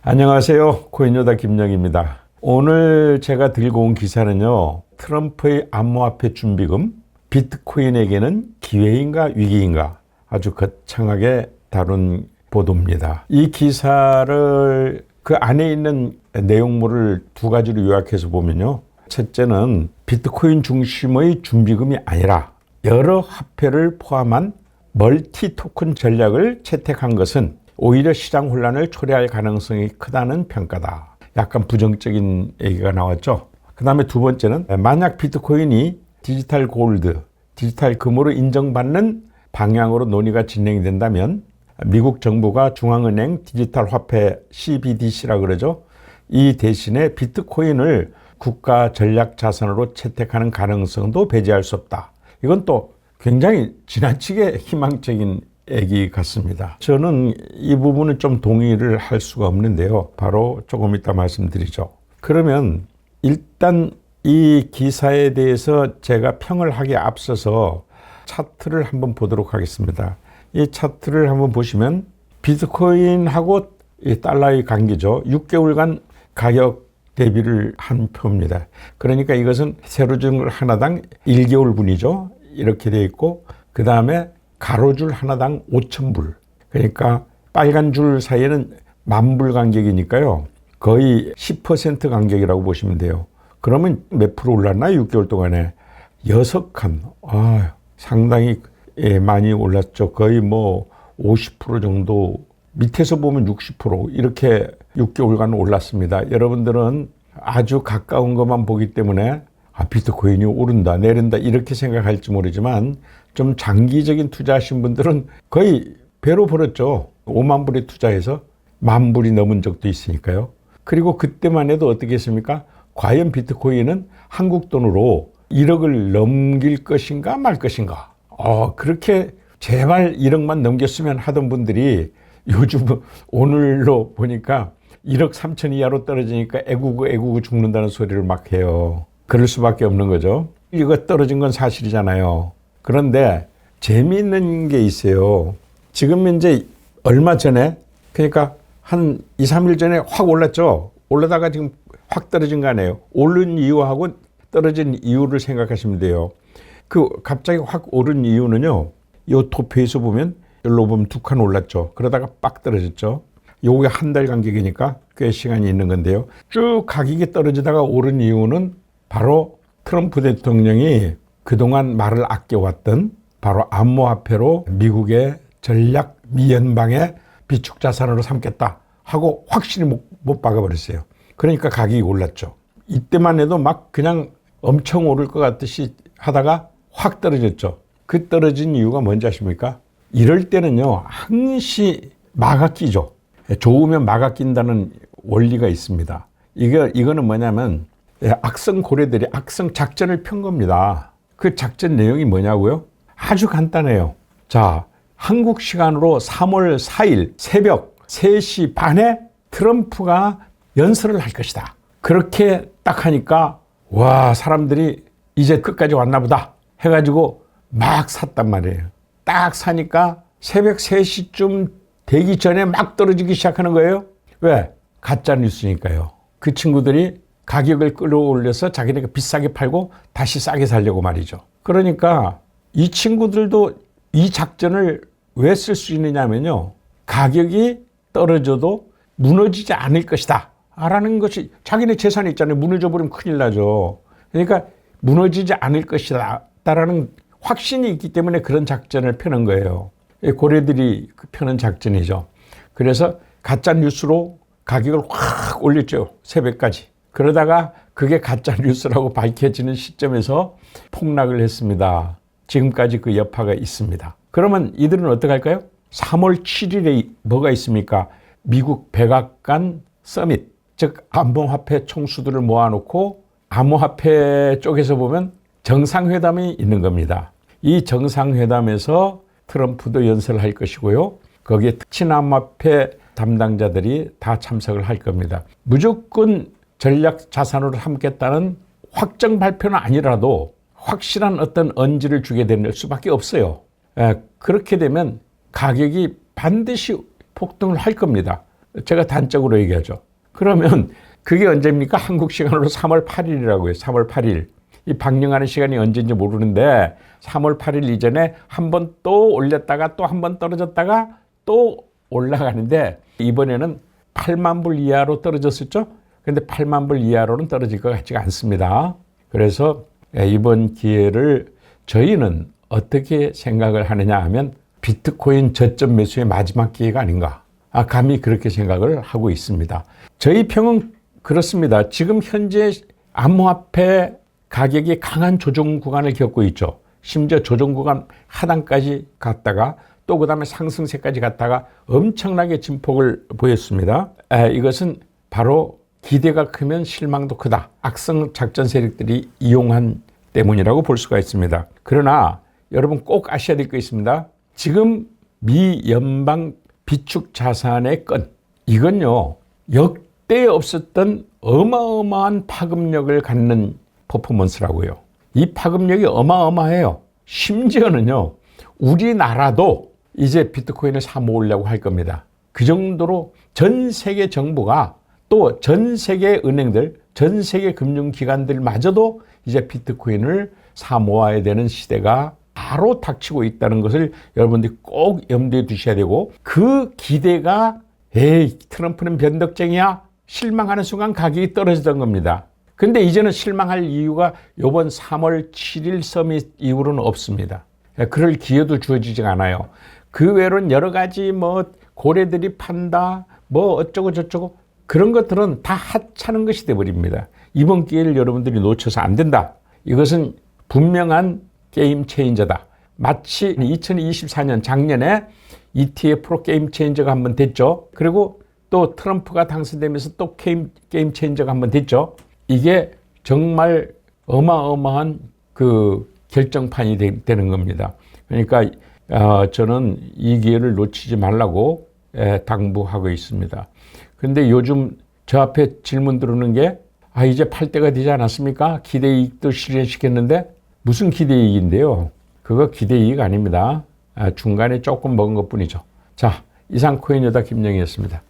안녕하세요. 코인요다 김영입니다. 오늘 제가 들고 온 기사는요. 트럼프의 암호화폐 준비금, 비트코인에게는 기회인가 위기인가 아주 거창하게 다룬 보도입니다. 이 기사를 그 안에 있는 내용물을 두 가지로 요약해서 보면요. 첫째는 비트코인 중심의 준비금이 아니라 여러 화폐를 포함한 멀티 토큰 전략을 채택한 것은 오히려 시장 혼란을 초래할 가능성이 크다는 평가다. 약간 부정적인 얘기가 나왔죠. 그 다음에 두 번째는 만약 비트코인이 디지털 골드, 디지털 금으로 인정받는 방향으로 논의가 진행이 된다면 미국 정부가 중앙은행 디지털 화폐 CBDC라 그러죠. 이 대신에 비트코인을 국가 전략 자산으로 채택하는 가능성도 배제할 수 없다. 이건 또 굉장히 지나치게 희망적인 얘기 같습니다. 저는 이 부분은 좀 동의를 할 수가 없는데요. 바로 조금 이따 말씀드리죠. 그러면 일단 이 기사에 대해서 제가 평을 하기에 앞서서 차트를 한번 보도록 하겠습니다. 이 차트를 한번 보시면 비트코인하고 이 달러의 관계죠. 6개월간 가격 대비를 한 표입니다. 그러니까 이것은 세로줄 하나당 1개월분이죠. 이렇게 되어 있고 그 다음에 가로줄 하나당 5,000불. 그러니까 빨간 줄 사이에는 10,000불 간격이니까요. 거의 10% 간격이라고 보시면 돼요. 그러면 몇 프로 올랐나요? 6개월 동안에 6칸. 상당히 많이 올랐죠. 거의 뭐 50% 정도, 밑에서 보면 60% 이렇게 6개월간 올랐습니다. 여러분들은 아주 가까운 것만 보기 때문에 비트코인이 오른다 내린다 이렇게 생각할지 모르지만 좀 장기적인 투자하신 분들은 거의 배로 벌었죠. 5만 불에 투자해서 10,000불이 넘은 적도 있으니까요. 그리고 그때만 해도 어떻게 했습니까? 과연 비트코인은 한국 돈으로 1억을 넘길 것인가 말 것인가. 그렇게 제발 1억만 넘겼으면 하던 분들이 요즘 오늘로 보니까 1억 3천 이하로 떨어지니까 애구구 죽는다는 소리를 막 해요. 그럴 수밖에 없는 거죠. 이거 떨어진 건 사실이잖아요. 그런데 재미있는 게 있어요. 지금 이제 얼마 전에, 그러니까 한 2, 3일 전에 확 올랐죠. 올라다가 지금 확 떨어진 거 아니에요. 오른 이유하고 떨어진 이유를 생각하시면 돼요. 그 갑자기 확 오른 이유는요. 이 도표에서 보면 여기로 보면 2칸 올랐죠. 그러다가 빡 떨어졌죠. 요게 한 달 간격이니까 꽤 시간이 있는 건데요. 쭉 가격이 떨어지다가 오른 이유는 바로 트럼프 대통령이 그동안 말을 아껴왔던 바로 암호화폐로 미국의 전략 미연방의 비축자산으로 삼겠다 하고 확실히 못 박아버렸어요. 그러니까 가격이 올랐죠. 이때만 해도 막 그냥 엄청 오를 것 같듯이 하다가 확 떨어졌죠. 그 떨어진 이유가 뭔지 아십니까? 이럴 때는요, 항시 막아 끼죠. 좋으면 막아 낀다는 원리가 있습니다. 이거는 뭐냐면 악성 고래들이 악성 작전을 편 겁니다. 그 작전 내용이 뭐냐고요? 아주 간단해요. 자, 한국 시간으로 3월 4일 새벽 3시 반에 트럼프가 연설을 할 것이다. 그렇게 딱 하니까 와, 사람들이 이제 끝까지 왔나 보다 해가지고 막 샀단 말이에요. 딱 사니까 새벽 3시쯤 되기 전에 막 떨어지기 시작하는 거예요. 왜? 가짜 뉴스니까요. 그 친구들이 가격을 끌어올려서 자기네가 비싸게 팔고 다시 싸게 살려고 말이죠. 그러니까 이 친구들도 이 작전을 왜 쓸 수 있느냐면요. 가격이 떨어져도 무너지지 않을 것이다 라는 것이 자기네 재산이 있잖아요. 무너져버리면 큰일 나죠. 그러니까 무너지지 않을 것이다 라는 확신이 있기 때문에 그런 작전을 펴는 거예요. 고래들이 펴는 작전이죠. 그래서 가짜 뉴스로 가격을 확 올렸죠. 새벽까지. 그러다가 그게 가짜 뉴스라고 밝혀지는 시점에서 폭락을 했습니다. 지금까지 그 여파가 있습니다. 그러면 이들은 어떻게 할까요? 3월 7일에 뭐가 있습니까? 미국 백악관 서밋, 즉 암호화폐 총수들을 모아놓고 암호화폐 쪽에서 보면 정상회담이 있는 겁니다. 이 정상회담에서 트럼프도 연설을 할 것이고요. 거기에 특친 암호화폐 담당자들이 다 참석을 할 겁니다. 무조건 전략 자산으로 삼겠다는 확정 발표는 아니라도 확실한 어떤 언지를 주게 될 수밖에 없어요. 그렇게 되면 가격이 반드시 폭등을 할 겁니다. 제가 단적으로 얘기하죠. 그러면 그게 언제입니까? 한국 시간으로 3월 8일이라고요. 3월 8일. 이 방영하는 시간이 언제인지 모르는데 3월 8일 이전에 한 번 또 올렸다가 또 한 번 떨어졌다가 또 올라가는데 이번에는 8만 불 이하로 떨어졌었죠. 근데 8만 불 이하로는 떨어질 것 같지가 않습니다. 그래서 이번 기회를 저희는 어떻게 생각을 하느냐 하면 비트코인 저점 매수의 마지막 기회가 아닌가. 감히 그렇게 생각을 하고 있습니다. 저희 평은 그렇습니다. 지금 현재 암호화폐 가격이 강한 조정 구간을 겪고 있죠. 심지어 조정 구간 하단까지 갔다가 또 그 다음에 상승세까지 갔다가 엄청나게 진폭을 보였습니다. 이것은 바로 기대가 크면 실망도 크다. 악성 작전 세력들이 이용한 때문이라고 볼 수가 있습니다. 그러나 여러분 꼭 아셔야 될 거 있습니다. 지금 미 연방 비축 자산의 건, 이건요 역대 없었던 어마어마한 파급력을 갖는 퍼포먼스라고요. 이 파급력이 어마어마해요. 심지어는요 우리나라도 이제 비트코인을 사 모으려고 할 겁니다. 그 정도로 전 세계 정부가 또 전 세계 은행들, 전 세계 금융기관들마저도 이제 비트코인을 사 모아야 되는 시대가 바로 닥치고 있다는 것을 여러분들이 꼭 염두에 두셔야 되고, 그 기대가 트럼프는 변덕쟁이야 실망하는 순간 가격이 떨어지던 겁니다. 근데 이제는 실망할 이유가 이번 3월 7일 서밋 이후로는 없습니다. 그럴 기회도 주어지지가 않아요. 그 외로는 여러 가지 고래들이 판다 어쩌고 저쩌고 그런 것들은 다 하찮은 것이 되어버립니다. 이번 기회를 여러분들이 놓쳐서 안 된다. 이것은 분명한 게임 체인저다. 마치 2024년 작년에 ETF로 게임 체인저가 한번 됐죠. 그리고 또 트럼프가 당선되면서 또 게임 체인저가 한번 됐죠. 이게 정말 어마어마한 그 결정판이 되는 겁니다. 그러니까 저는 이 기회를 놓치지 말라고 당부하고 있습니다. 근데 요즘 저 앞에 질문 들어오는 게 이제 팔 때가 되지 않았습니까? 기대이익도 실현시켰는데 무슨 기대이익인데요? 그거 기대이익 아닙니다. 중간에 조금 먹은 것뿐이죠. 자, 이상 코인여다 김영희였습니다.